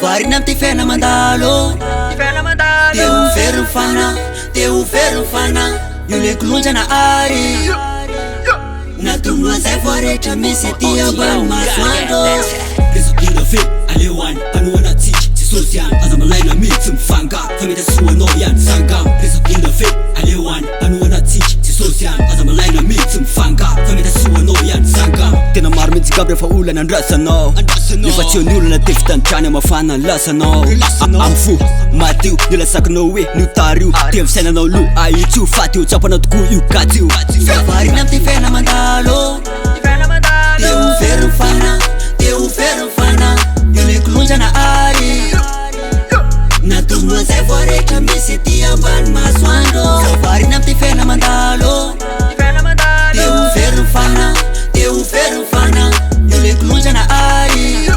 Varina am ty fiaina mandalo Teo very fana Teo very fana Io le kolondrana ary Natonoa zay voarehetra misy aty ambany masoandro Resapinda fe aleoany panoana tsiky tsy sosy any aza malaina mitsy mifanga fa mety asoanao ihany sanga Resapinda fe aleoany panoana tsiky tsy sosy any aza malaina mitsy mifanga fa mety asoanao ihany sanga tena maro mitsy gabra fa olana andrasanao efa tsy ony olana tefy tanitrany amafana lasanao amfo matio nilasakinao hoe notary io tevy sainanao lo aitsio faty io tsapanao tokoa io gaty io Varina am ty fiaina mandalo Teo very fana Teo very fana Io le kolondrana ary Natonoa zay voarehetra misy aty ambany masoandro Varina am ty fiaina mandalo Teo very fana Teo very fana Io le kolondrana ary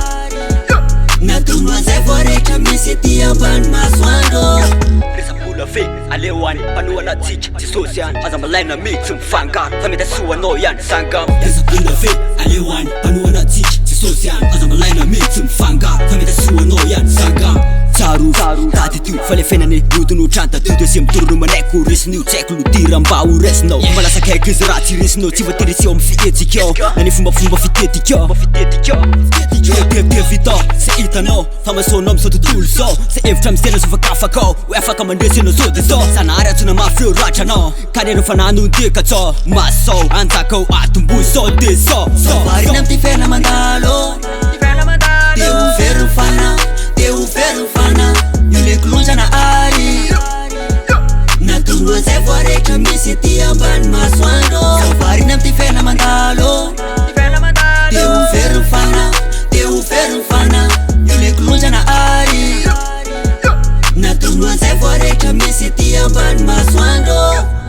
Natonoa zay voarehetra misy aty ambany masoandro Resabola fe aleoany panoana tsiky tsy sosy any aza malaina mitsy mifanga fa mety asoanao ihany sanga Resapinda fe aleoany panoana tsiky tsy sosy any aza malaina mitsy mifanga fa mety asoanao ihany sanga Tsaro tady tio fa le fiainany rotonotranta tio de se mitorono manaiko resin'io tsaiko lodira mba ho resinao malasakaiky izy raha tsy resinao tsy voaterisy amy fihetsikao na ny fombafomba fitetikao Tevitao se hitanao fa masonao am'zao tontolo zao se hevitra am'zena zo fakafakao hoe afaka mandresenao zao de zao sanary atsona mafreo ratranao ka neno fanano ndeka tsao masao anjakao atomboy zao de zao Varina am ty fiaina mandalo Teo very fana Teo very fana Io le kolondrana ary Natonoa zay voarehetra misy aty ambany masoandro Varina am ty fiaina mandalo Teo very fana Teo very fana Io le kolondrana ary Natonoa zay voarehetra misy aty ambany masoandro